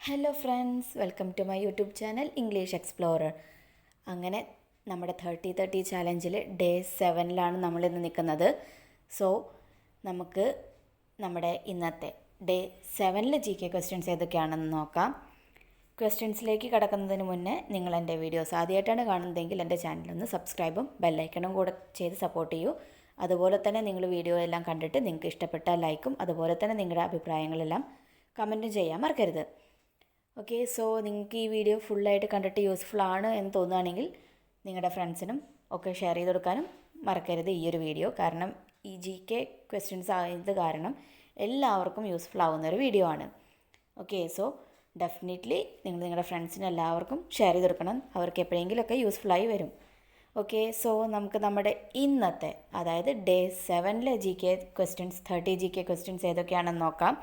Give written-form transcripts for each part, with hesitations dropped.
Hello friends, welcome to my YouTube channel English explorer. അങ്ങനെ നമ്മുടെ 30-30 ചാലഞ്ചിൽ day 7ലാണ് നമ്മളിന്ന് നിൽക്കുന്നത്. സോ നമുക്ക് നമ്മുടെ ഇന്നത്തെ ഡേ 7 ജി കെ ക്വസ്റ്റ്യൻസ് ഏതൊക്കെയാണെന്ന് നോക്കാം. ക്വസ്റ്റ്യൻസിലേക്ക് കടക്കുന്നതിന് മുന്നേ നിങ്ങൾ എൻ്റെ വീഡിയോസ് ആദ്യമായിട്ടാണ് കാണുന്നതെങ്കിൽ എൻ്റെ ചാനലൊന്ന് സബ്സ്ക്രൈബും ബെല്ലൈക്കണും കൂടെ ചെയ്ത് സപ്പോർട്ട് ചെയ്യൂ. അതുപോലെ തന്നെ നിങ്ങൾ വീഡിയോ എല്ലാം കണ്ടിട്ട് നിങ്ങൾക്ക് ഇഷ്ടപ്പെട്ട ലൈക്കും അതുപോലെ തന്നെ നിങ്ങളുടെ അഭിപ്രായങ്ങളെല്ലാം കമൻറ്റും ചെയ്യാൻ മറക്കരുത്. ഓക്കെ, സോ നിങ്ങൾക്ക് ഈ വീഡിയോ ഫുള്ളായിട്ട് കണ്ടിട്ട് യൂസ്ഫുൾ ആണ് എന്ന് തോന്നുകയാണെങ്കിൽ നിങ്ങളുടെ ഫ്രണ്ട്സിനും ഒക്കെ ഷെയർ ചെയ്ത് കൊടുക്കാനും മറക്കരുത് ഈ ഒരു വീഡിയോ. കാരണം ഈ ജി കെ ക്വസ്റ്റ്യൻസ് ആയത് കാരണം എല്ലാവർക്കും യൂസ്ഫുൾ ആവുന്നൊരു വീഡിയോ ആണ്. ഓക്കെ, സോ ഡെഫിനറ്റ്ലി നിങ്ങൾ നിങ്ങളുടെ ഫ്രണ്ട്സിന് എല്ലാവർക്കും ഷെയർ ചെയ്ത് കൊടുക്കണം. അവർക്ക് എപ്പോഴെങ്കിലുമൊക്കെ യൂസ്ഫുള്ളായി വരും. ഓക്കെ, സോ നമുക്ക് നമ്മുടെ ഇന്നത്തെ അതായത് day 7 G K questions 30 G K questions ഏതൊക്കെയാണെന്ന് നോക്കാം.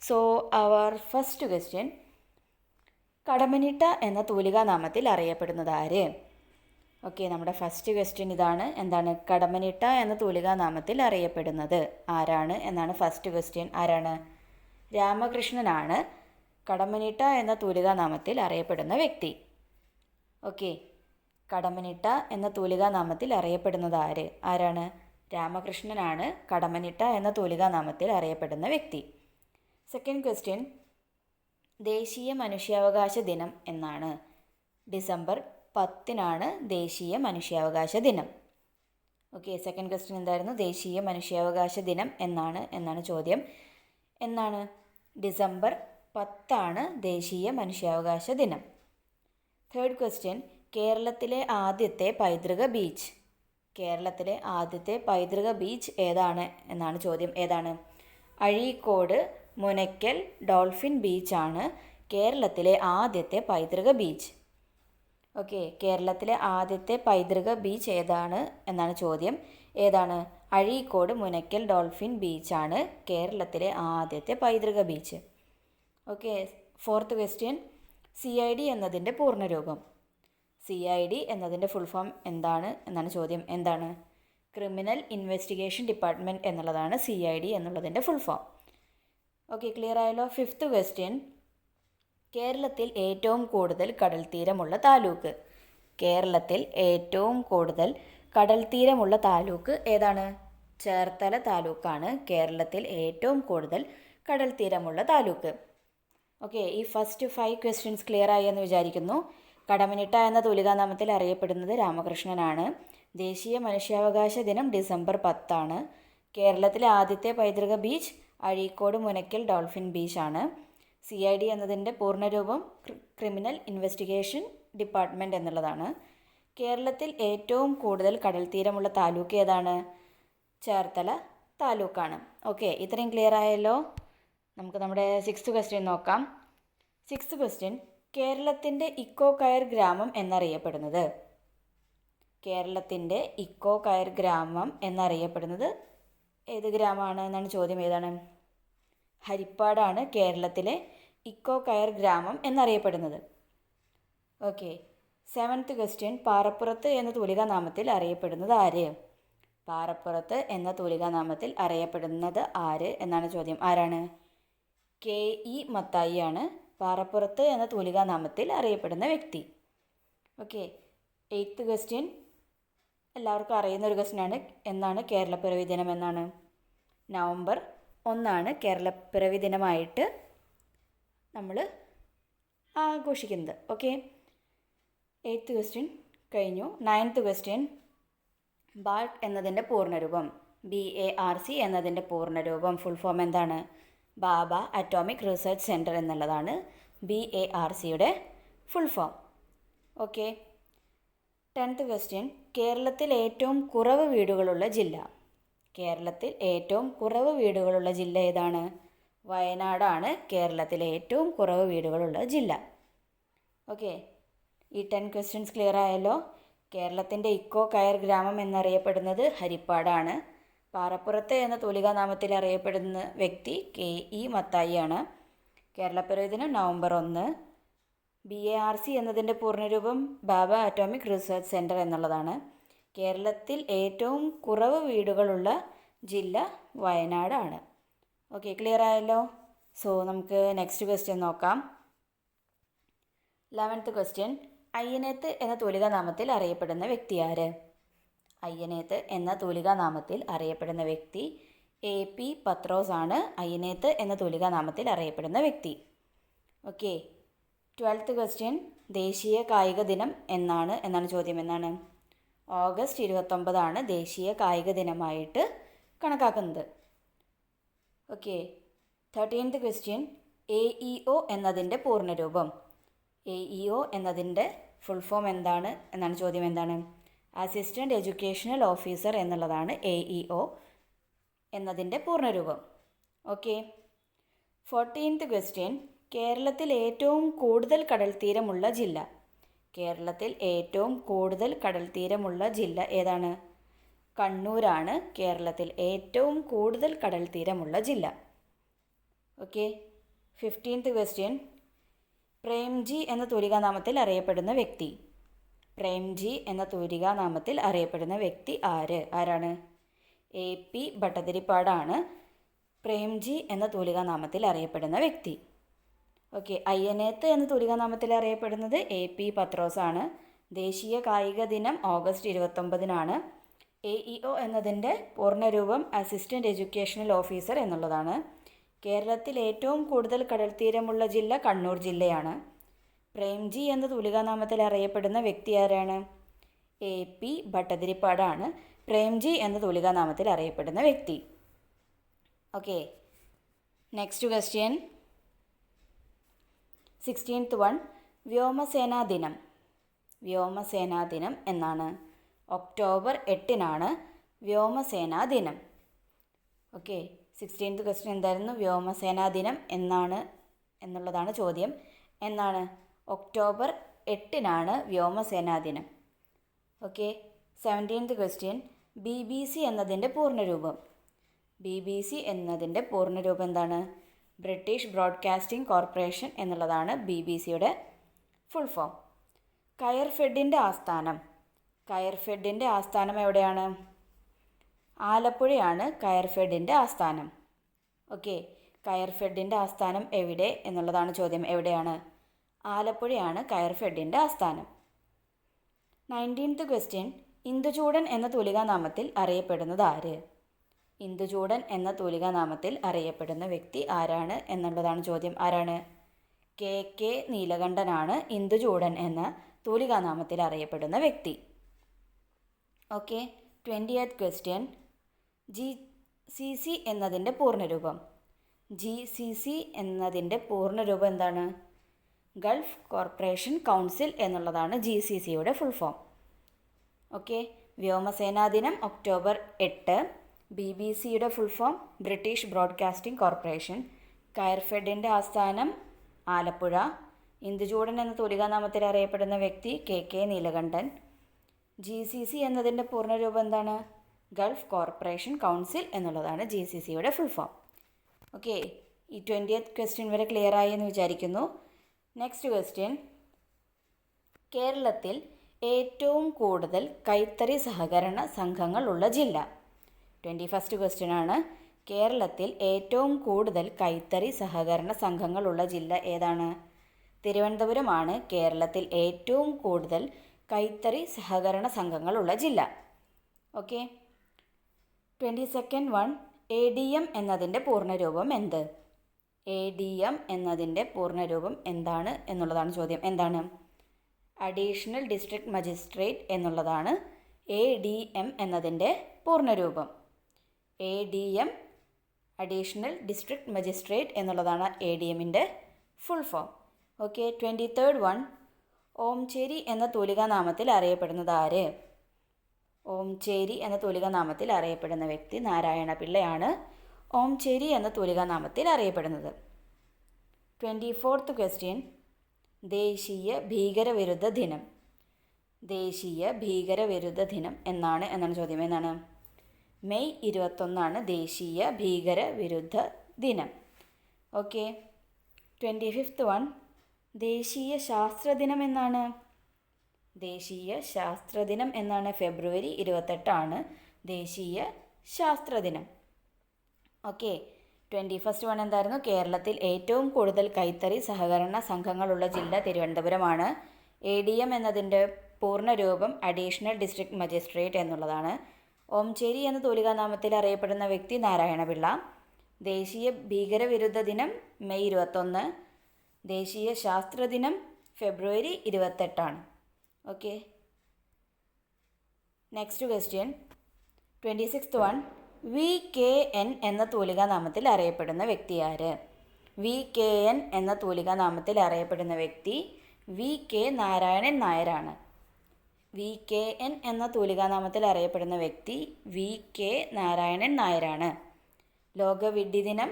സോ അവർ ഫസ്റ്റ് ക്വസ്റ്റ്യൻ, കടമ്മനിട്ട എന്ന തൂലികാനാമത്തിൽ അറിയപ്പെടുന്നത് ആര്? ഓക്കെ, നമ്മുടെ ഫസ്റ്റ് ക്വസ്റ്റ്യൻ ഇതാണ്. എന്താണ് കടമ്മനിട്ട എന്ന തൂലികാനാമത്തിൽ അറിയപ്പെടുന്നത് ആരാണ് എന്നാണ് ഫസ്റ്റ് ക്വസ്റ്റ്യൻ. ആരാണ്? രാമകൃഷ്ണനാണ് കടമ്മനിട്ട എന്ന തൂലികാനാമത്തിൽ അറിയപ്പെടുന്ന വ്യക്തി. ഓക്കെ, കടമ്മനിട്ട എന്ന തൂലികാനാമത്തിൽ അറിയപ്പെടുന്നത് ആരാണ്? രാമകൃഷ്ണനാണ് കടമ്മനിട്ട എന്ന തൂലികാനാമത്തിൽ അറിയപ്പെടുന്ന വ്യക്തി. സെക്കൻഡ് ക്വസ്റ്റ്യൻ, ദേശീയ മനുഷ്യാവകാശ ദിനം എന്നാണ്? ഡിസംബർ 10 ദേശീയ മനുഷ്യാവകാശ ദിനം. ഓക്കെ, സെക്കൻഡ് ക്വസ്റ്റ്യൻ എന്തായിരുന്നു? ദേശീയ മനുഷ്യാവകാശ ദിനം എന്നാണ് ചോദ്യം. എന്നാണ്? ഡിസംബർ 10 ദേശീയ മനുഷ്യാവകാശ ദിനം. തേർഡ് ക്വസ്റ്റ്യൻ, കേരളത്തിലെ ആദ്യത്തെ പൈതൃക ബീച്ച്. കേരളത്തിലെ ആദ്യത്തെ പൈതൃക ബീച്ച് ഏതാണ് എന്നാണ് ചോദ്യം. ഏതാണ്? അഴീക്കോട് മുനയ്ക്കൽ ഡോൾഫിൻ ബീച്ചാണ് കേരളത്തിലെ ആദ്യത്തെ പൈതൃക ബീച്ച്. ഓക്കെ, കേരളത്തിലെ ആദ്യത്തെ പൈതൃക ബീച്ച് ഏതാണ് എന്നാണ് ചോദ്യം. ഏതാണ്? അഴീക്കോട് മുനയ്ക്കൽ ഡോൾഫിൻ ബീച്ചാണ് കേരളത്തിലെ ആദ്യത്തെ പൈതൃക beach. Okay, fourth question, CID എന്നതിൻ്റെ പൂർണ്ണരൂപം. CID എന്നതിൻ്റെ ഫുൾ ഫോം എന്താണ് എന്നാണ് ചോദ്യം. എന്താണ്? ക്രിമിനൽ ഇൻവെസ്റ്റിഗേഷൻ ഡിപ്പാർട്ട്മെൻറ്റ് എന്നുള്ളതാണ് CID എന്നുള്ളതിൻ്റെ ഫുൾ ഫോം. ഓക്കെ, ക്ലിയർ ആയല്ലോ. ഫിഫ്ത്ത് ക്വസ്റ്റ്യൻ, കേരളത്തിൽ ഏറ്റവും കൂടുതൽ കടൽ തീരമുള്ള താലൂക്ക്. കേരളത്തിൽ ഏറ്റവും കൂടുതൽ കടൽ തീരമുള്ള താലൂക്ക് ഏതാണ്? ചേർത്തല താലൂക്കാണ് കേരളത്തിൽ ഏറ്റവും കൂടുതൽ കടൽ തീരമുള്ള താലൂക്ക്. ഓക്കെ, ഈ ഫസ്റ്റ് 5 ക്വസ്റ്റ്യൻസ് ക്ലിയർ ആയി എന്ന് വിചാരിക്കുന്നു. കടമ്മനിട്ട എന്ന തൂലികാനാമത്തിൽ അറിയപ്പെടുന്നത് രാമകൃഷ്ണനാണ്. ദേശീയ മനുഷ്യാവകാശ ദിനം ഡിസംബർ 10. കേരളത്തിലെ ആദ്യത്തെ പൈതൃക ബീച്ച് അഴീക്കോട് മുനയ്ക്കൽ ഡോൾഫിൻ ബീച്ചാണ്. CID എന്നതിൻ്റെ പൂർണ്ണരൂപം ക്രിമിനൽ ഇൻവെസ്റ്റിഗേഷൻ ഡിപ്പാർട്ട്മെൻറ്റ് എന്നുള്ളതാണ്. കേരളത്തിൽ ഏറ്റവും കൂടുതൽ കടൽ തീരമുള്ള താലൂക്ക് ഏതാണ്? ചേർത്തല താലൂക്കാണ്. ഓക്കെ, ഇത്രയും ക്ലിയർ ആയല്ലോ. നമുക്ക് നമ്മുടെ 6th ക്വസ്റ്റ്യൻ നോക്കാം. 6th ക്വസ്റ്റ്യൻ, കേരളത്തിൻ്റെ ഇക്കോ കയർ ഗ്രാമം എന്നറിയപ്പെടുന്നത്. കേരളത്തിൻ്റെ ഇക്കോ കയർ ഗ്രാമം എന്നറിയപ്പെടുന്നത് ഏത് ഗ്രാമമാണ് എന്നാണ് ചോദ്യം. ഏതാണ്? ഹരിപ്പാടാണ് കേരളത്തിലെ ഇക്കോ കയർ ഗ്രാമം എന്നറിയപ്പെടുന്നത്. ഓക്കെ, 7th ക്വസ്റ്റ്യൻ, പാറപ്പുറത്ത് എന്ന തൂലികാനാമത്തിൽ അറിയപ്പെടുന്നത് ആര്? പാറപ്പുറത്ത് എന്ന തൂലികാനാമത്തിൽ അറിയപ്പെടുന്നത് ആര് എന്നാണ് ചോദ്യം. ആരാണ്? KE മത്തായിയാണ് പാറപ്പുറത്ത് എന്ന തൂലികാനാമത്തിൽ അറിയപ്പെടുന്ന വ്യക്തി. ഓക്കെ, 8th ക്വസ്റ്റ്യൻ, എല്ലാവർക്കും അറിയുന്ന ഒരു ക്വസ്റ്റ്യനാണ്. എന്നാണ് കേരളപ്പിറവി ദിനം? എന്നാണ്? നവംബർ 1 കേരളപ്പിറവി ദിനമായിട്ട് നമ്മൾ ആഘോഷിക്കുന്നത്. ഓക്കെ, 8th ക്വസ്റ്റ്യൻ കഴിഞ്ഞു. 9th ക്വസ്റ്റ്യൻ, ബാർട്ട് എന്നതിൻ്റെ പൂർണ്ണരൂപം. BARC എന്നതിൻ്റെ പൂർണ്ണരൂപം ഫുൾ ഫോം എന്താണ്? ബാബ അറ്റോമിക് റിസർച്ച് സെൻറ്റർ എന്നുള്ളതാണ് BARCയുടെ full form. Okay, 10th question, കേരളത്തിൽ ഏറ്റവും കുറവ് വീടുകളുള്ള ജില്ല. കേരളത്തിൽ ഏറ്റവും കുറവ് വീടുകളുള്ള ജില്ല ഏതാണ്? വയനാടാണ് കേരളത്തിലെ ഏറ്റവും കുറവ് വീടുകളുള്ള ജില്ല. ഓക്കെ, ഈ 10 ക്വസ്റ്റ്യൻസ് ക്ലിയർ ആയല്ലോ. കേരളത്തിൻ്റെ ഇക്കോ കയർ ഗ്രാമം എന്നറിയപ്പെടുന്നത് ഹരിപ്പാടാണ്. പാറപ്പുറത്ത് എന്ന തൂലികാനാമത്തിൽ അറിയപ്പെടുന്ന വ്യക്തി KE മത്തായിയാണ്. കേരളപ്പിറവി ദിനം നവംബർ 1. BARC എന്നതിൻ്റെ പൂർണ്ണരൂപം ബാബ അറ്റോമിക് റിസർച്ച് സെൻറ്റർ എന്നുള്ളതാണ്. കേരളത്തിൽ ഏറ്റവും കുറവ് വീടുകളുള്ള ജില്ല വയനാടാണ്. ഓക്കെ, ക്ലിയർ ആയല്ലോ. സോ നമുക്ക് നെക്സ്റ്റ് ക്വസ്റ്റ്യൻ നോക്കാം. 11th ക്വസ്റ്റ്യൻ, അയ്യനേത്ത് എന്ന തൂലികാനാമത്തിൽ അറിയപ്പെടുന്ന വ്യക്തി ആര്? അയ്യനേത്ത് എന്ന തൂലികാനാമത്തിൽ അറിയപ്പെടുന്ന വ്യക്തി AP പത്രോസ് ആണ്. അയ്യനേത്ത് എന്ന തൂലികാനാമത്തിൽ അറിയപ്പെടുന്ന വ്യക്തി. ഓക്കെ. 12th ക്വസ്റ്റ്യൻ, ദേശീയ കായിക ദിനം എന്നാണ് ചോദ്യം. എന്നാണ്? ഓഗസ്റ്റ് 29 ദേശീയ കായിക ദിനമായിട്ട് കണക്കാക്കുന്നത്. ഓക്കെ. 13th ക്വസ്റ്റ്യൻ, AEO എന്നതിൻ്റെ പൂർണ്ണരൂപം. AEO എന്നതിൻ്റെ ഫുൾ ഫോം എന്നാണ് ചോദ്യം. എന്താണ്? അസിസ്റ്റൻ്റ് എഡ്യൂക്കേഷണൽ ഓഫീസർ എന്നുള്ളതാണ് AEO എന്നതിൻ്റെ പൂർണ്ണരൂപം. ഓക്കെ. 14th ക്വസ്റ്റ്യൻ, കേരളത്തിൽ ഏറ്റവും കൂടുതൽ കടൽത്തീരമുള്ള ജില്ല. കേരളത്തിൽ ഏറ്റവും കൂടുതൽ കടൽത്തീരമുള്ള ജില്ല ഏതാണ്? കണ്ണൂരാണ് കേരളത്തിൽ ഏറ്റവും കൂടുതൽ കടൽത്തീരമുള്ള ജില്ല. ഓക്കെ. 15th ക്വസ്റ്റ്യൻ, പ്രേംജി എന്ന തൂലികാനാമത്തിൽ അറിയപ്പെടുന്ന വ്യക്തി. പ്രേംജി എന്ന തൂലികാനാമത്തിൽ അറിയപ്പെടുന്ന വ്യക്തി ആരാണ്? AP ഭട്ടതിരിപ്പാടാണ് പ്രേംജി എന്ന തൂലികാനാമത്തിൽ അറിയപ്പെടുന്ന വ്യക്തി. ഓക്കെ. അയ്യനേത്ത് എന്ന തൂലികാനാമത്തിൽ അറിയപ്പെടുന്നത് AP പത്രോസ് ആണ്. ദേശീയ കായിക ദിനം ഓഗസ്റ്റ് 29 AEO എന്നതിൻ്റെ പൂർണ്ണരൂപം അസിസ്റ്റൻ്റ് എഡ്യൂക്കേഷണൽ ഓഫീസർ എന്നുള്ളതാണ്. കേരളത്തിൽ ഏറ്റവും കൂടുതൽ കടൽത്തീരമുള്ള ജില്ല കണ്ണൂർ ജില്ലയാണ്. പ്രേംജി എന്ന തൂലികാനാമത്തിൽ അറിയപ്പെടുന്ന വ്യക്തി ആരാണ്? AP ഭട്ടതിരിപ്പാടാണ് പ്രേംജി എന്ന തൂലികാനാമത്തിൽ അറിയപ്പെടുന്ന വ്യക്തി. Okay. Next question, 16th one, വ്യോമസേനാ ദിനം. വ്യോമസേനാ ദിനം എന്നാണ്? ഒക്ടോബർ 8 വ്യോമസേനാ ദിനം. ഓക്കെ. 16th ക്വസ്റ്റ്യൻ എന്തായിരുന്നു? വ്യോമസേനാ ദിനം എന്നുള്ളതാണ് ചോദ്യം. എന്നാണ്? ഒക്ടോബർ 8 വ്യോമസേനാ ദിനം. ഓക്കെ. 17th ക്വസ്റ്റ്യൻ, BBC എന്നതിൻ്റെ പൂർണ്ണരൂപം. BBC എന്നതിൻ്റെ പൂർണ്ണരൂപം എന്താണ്? ബ്രിട്ടീഷ് ബ്രോഡ്കാസ്റ്റിംഗ് കോർപ്പറേഷൻ എന്നുള്ളതാണ് BBCയുടെ ഫുൾ ഫോം. കയർഫെഡിൻ്റെ ആസ്ഥാനം. കയർഫെഡിൻ്റെ ആസ്ഥാനം എവിടെയാണ്? ആലപ്പുഴയാണ് കയർഫെഡിൻ്റെ ആസ്ഥാനം. ഓക്കെ. കയർഫെഡിൻ്റെ ആസ്ഥാനം എവിടെ എന്നുള്ളതാണ് ചോദ്യം. എവിടെയാണ്? ആലപ്പുഴയാണ് കയർഫെഡിൻ്റെ ആസ്ഥാനം. 19th ക്വസ്റ്റ്യൻ, ഇന്ദുചൂടൻ എന്ന തൂലികാനാമത്തിൽ അറിയപ്പെടുന്നത് ആര്? ഇന്ദുചൂടൻ എന്ന തൂലികാനാമത്തിൽ അറിയപ്പെടുന്ന വ്യക്തി ആരാണ് എന്നുള്ളതാണ് ചോദ്യം. ആരാണ്? KK നീലകണ്ഠനാണ് ഇന്ദുചൂടൻ എന്ന തൂലികാനാമത്തിൽ അറിയപ്പെടുന്ന വ്യക്തി. ഓക്കെ. 20th ക്വസ്റ്റ്യൻ, GCC എന്നതിൻ്റെ പൂർണ്ണരൂപം. GCC എന്നതിൻ്റെ പൂർണ്ണരൂപം എന്താണ്? ഗൾഫ് കോർപ്പറേഷൻ കൗൺസിൽ എന്നുള്ളതാണ് GCCയുടെ ഫുൾ ഫോം. ഓക്കെ. വ്യോമസേനാ ദിനം ഒക്ടോബർ 8. BBCയുടെ full form British Broadcasting Corporation. കയർഫെഡിൻ്റെ ആസ്ഥാനം ആലപ്പുഴ. ഇന്ദുചൂടൻ എന്ന തൂലികാനാമത്തിൽ അറിയപ്പെടുന്ന വ്യക്തി KK നീലകണ്ഠൻ. GCC എന്നതിൻ്റെ പൂർണ്ണരൂപം എന്താണ്? ഗൾഫ് കോർപ്പറേഷൻ കൗൺസിൽ എന്നുള്ളതാണ് GCCയുടെ ഫുൾ ഫോം. ഓക്കെ. ഈ 20th ക്വസ്റ്റ്യൻ വരെ ക്ലിയർ ആയി എന്ന് വിചാരിക്കുന്നു. നെക്സ്റ്റ് ക്വസ്റ്റ്യൻ, കേരളത്തിൽ ഏറ്റവും കൂടുതൽ കൈത്തറി സഹകരണ സംഘങ്ങൾ ഉള്ള ജില്ല. 21st ക്വസ്റ്റ്യൻ ആണ്. കേരളത്തിൽ ഏറ്റവും കൂടുതൽ കൈത്തറി സഹകരണ സംഘങ്ങളുള്ള ജില്ല ഏതാണ്? തിരുവനന്തപുരമാണ് കേരളത്തിൽ ഏറ്റവും കൂടുതൽ കൈത്തറി സഹകരണ സംഘങ്ങളുള്ള ജില്ല. ഓക്കെ. 22nd വൺ, ADM എന്നതിൻ്റെ പൂർണ്ണരൂപം എന്ത്? ADM എന്നതിൻ്റെ പൂർണ്ണരൂപം എന്താണ് എന്നുള്ളതാണ് ചോദ്യം. എന്താണ്? അഡീഷണൽ ഡിസ്ട്രിക്ട് മജിസ്ട്രേറ്റ് എന്നുള്ളതാണ് ADM എന്നതിൻ്റെ പൂർണ്ണരൂപം. ADM അഡീഷണൽ ഡിസ്ട്രിക്ട് മജിസ്ട്രേറ്റ് എന്നുള്ളതാണ് ADMൻ്റെ full form. Okay. 23rd one, Omchery എന്ന തൂലികാനാമത്തിൽ അറിയപ്പെടുന്നത് ആര്? ഓംചേരി എന്ന തൂലികാനാമത്തിൽ അറിയപ്പെടുന്ന വ്യക്തി നാരായണ പിള്ളയാണ് ഓംചേരി എന്ന തൂലികാനാമത്തിൽ അറിയപ്പെടുന്നത്. 24th ക്വസ്റ്റ്യൻ, ദേശീയ ഭീകരവിരുദ്ധ ദിനം. ദേശീയ ഭീകരവിരുദ്ധ ദിനം എന്നാണ് ചോദ്യം. എന്നാണ്? മെയ് 21 ദേശീയ ഭീകരവിരുദ്ധ ദിനം. ഓക്കെ. 25th വൺ, ദേശീയ ശാസ്ത്രദിനം എന്നാണ്? ദേശീയ ശാസ്ത്രദിനം എന്നാണ്? ഫെബ്രുവരി 28 ദേശീയ ശാസ്ത്രദിനം. ഓക്കെ. 21st വൺ എന്തായിരുന്നു? കേരളത്തിൽ ഏറ്റവും കൂടുതൽ കൈത്തറി സഹകരണ സംഘങ്ങളുള്ള ജില്ല തിരുവനന്തപുരമാണ്. ADM എന്നതിൻ്റെ പൂർണ്ണരൂപം അഡീഷണൽ ഡിസ്ട്രിക്ട് മജിസ്ട്രേറ്റ് എന്നുള്ളതാണ്. ഓംചേരി എന്ന തൂലികാനാമത്തിൽ അറിയപ്പെടുന്ന വ്യക്തി നാരായണപിള്ള. ദേശീയ ഭീകരവിരുദ്ധ ദിനം മെയ് 21. ദേശീയ ശാസ്ത്ര ദിനം ഫെബ്രുവരി 28. Okay. Next question 26th one. VKN എന്ന തൂലികാനാമത്തിൽ അറിയപ്പെടുന്ന വ്യക്തി ആര്? VKN എന്ന തൂലികാനാമത്തിൽ അറിയപ്പെടുന്ന വ്യക്തി VK നാരായണൻ നായരാണ്. VKN എന്ന തൂലികാനാമത്തിൽ അറിയപ്പെടുന്ന വ്യക്തി VK നാരായണൻ നായരാണ്. ലോക വിഡ്ഢി ദിനം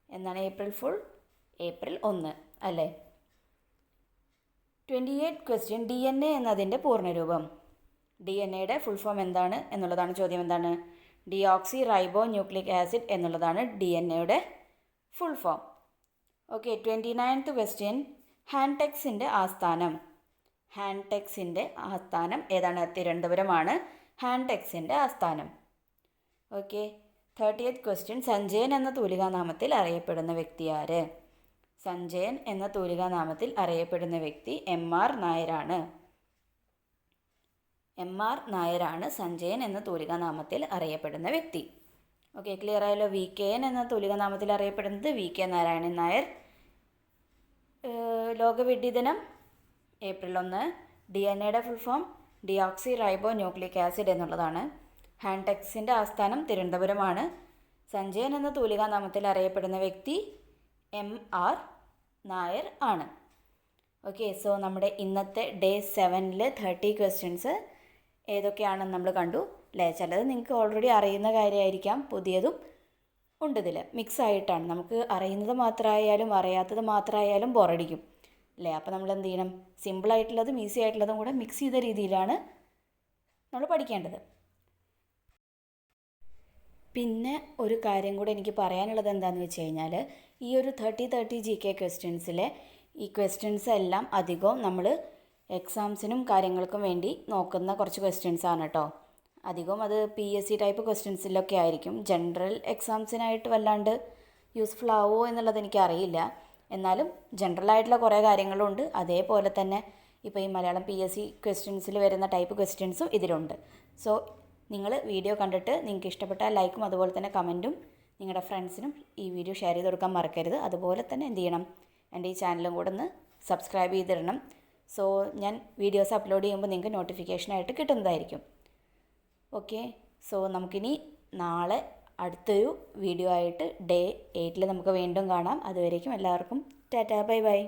എന്നാണ്? ഏപ്രിൽ ഫുൾ, ഏപ്രിൽ 1 അല്ലേ? 28th question. DNA എന്നതിൻ്റെ പൂർണ്ണരൂപം. DNAയുടെ ഫുൾ ഫോം എന്താണ് എന്നുള്ളതാണ് ചോദ്യം. എന്താണ്? ഡിയോക്സി റൈബോ ന്യൂക്ലിക് ആസിഡ് എന്നുള്ളതാണ് DNAയുടെ full form. Okay. 29th question. ഹാൻടെക്സിൻ്റെ ആസ്ഥാനം. ഹാൻടെക്സിൻ്റെ ആസ്ഥാനം ഏതാണ്? തിരുവനന്തപുരമാണ് ഹാൻടെക്സിൻ്റെ ആസ്ഥാനം. ഓക്കെ. 30th question. സഞ്ജയൻ എന്ന തൂലികാനാമത്തിൽ അറിയപ്പെടുന്ന വ്യക്തി ആര്? സഞ്ജയൻ എന്ന തൂലികാനാമത്തിൽ അറിയപ്പെടുന്ന വ്യക്തി MR നായരാണ്. MR നായരാണ് സഞ്ജയൻ എന്ന തൂലികാനാമത്തിൽ അറിയപ്പെടുന്ന വ്യക്തി. ഓക്കെ, ക്ലിയർ ആയല്ലോ. VKN എന്ന തൂലികാനാമത്തിൽ അറിയപ്പെടുന്നത് VK നാരായണൻ നായർ. ലോക വിഡ്ഢി ദിനം ഏപ്രിൽ 1. DNAയുടെ full form deoxy റൈബോ nucleic acid എന്നുള്ളതാണ്. ഹാൻടെക്സിൻ്റെ ആസ്ഥാനം തിരുവനന്തപുരമാണ്. സഞ്ജയൻ എന്ന തൂലികാനാമത്തിൽ അറിയപ്പെടുന്ന വ്യക്തി MR നായർ ആണ്. ഓക്കെ, സോ നമ്മുടെ ഇന്നത്തെ ഡേ 7 30 ക്വസ്റ്റ്യൻസ് ഏതൊക്കെയാണെന്ന് നമ്മൾ കണ്ടു അല്ലേ? ചിലത് നിങ്ങൾക്ക് ഓൾറെഡി അറിയുന്ന കാര്യമായിരിക്കാം, പുതിയതും ഉണ്ട് ഇതിൽ. മിക്സ് ആയിട്ടാണ്. നമുക്ക് അറിയുന്നത് മാത്രമായാലും അറിയാത്തത് മാത്രമായാലും ബോറടിക്കും അല്ലേ? അപ്പോൾ നമ്മൾ എന്ത് ചെയ്യണം? സിമ്പിളായിട്ടുള്ളതും ഈസി ആയിട്ടുള്ളതും കൂടെ മിക്സ് ചെയ്ത രീതിയിലാണ് നമ്മൾ പഠിക്കേണ്ടത്. പിന്നെ ഒരു കാര്യം കൂടെ എനിക്ക് പറയാനുള്ളത് എന്താണെന്ന് വെച്ച് കഴിഞ്ഞാൽ, ഈ ഒരു 30 GK ക്വസ്റ്റ്യൻസിലെ ഈ ക്വസ്റ്റ്യൻസ് എല്ലാം അധികവും നമ്മൾ എക്സാംസിനും കാര്യങ്ങൾക്കും വേണ്ടി നോക്കുന്ന കുറച്ച് ക്വസ്റ്റ്യൻസാണ് കേട്ടോ. അധികവും അത് PSC ടൈപ്പ് ക്വസ്റ്റ്യൻസിലൊക്കെ ആയിരിക്കും. ജനറൽ എക്സാംസിനായിട്ട് വല്ലാണ്ട് യൂസ്ഫുൾ ആവുമോ എന്നുള്ളത് എനിക്കറിയില്ല. എന്നാലും ജനറൽ ആയിട്ടുള്ള കുറേ കാര്യങ്ങളുണ്ട്. അതേപോലെ തന്നെ ഇപ്പോൾ ഈ മലയാളം PSC ക്വസ്റ്റ്യൻസിൽ വരുന്ന ടൈപ്പ് ക്വസ്റ്റ്യൻസും ഇതിലുണ്ട്. സോ നിങ്ങൾ വീഡിയോ കണ്ടിട്ട് നിങ്ങൾക്ക് ഇഷ്ടപ്പെട്ടാൽ ലൈക്കും അതുപോലെ തന്നെ കമൻറ്റും നിങ്ങളുടെ ഫ്രണ്ട്സിനും ഈ വീഡിയോ ഷെയർ ചെയ്ത് കൊടുക്കാൻ മറക്കരുത്. അതുപോലെ തന്നെ എന്ത് ചെയ്യണം? എൻ്റെ ഈ ചാനലും കൂടെ ഒന്ന് സബ്സ്ക്രൈബ് ചെയ്തിടണം. സോ ഞാൻ വീഡിയോസ് അപ്ലോഡ് ചെയ്യുമ്പോൾ നിങ്ങൾക്ക് നോട്ടിഫിക്കേഷനായിട്ട് കിട്ടുന്നതായിരിക്കും. ഓക്കെ, സോ നമുക്കിനി നാളെ അടുത്തൊരു വീഡിയോ ആയിട്ട് ഡേ 8 നമുക്ക് വീണ്ടും കാണാം. അതുവരേക്കും എല്ലാവർക്കും ടാറ്റാ, ബൈ ബൈ.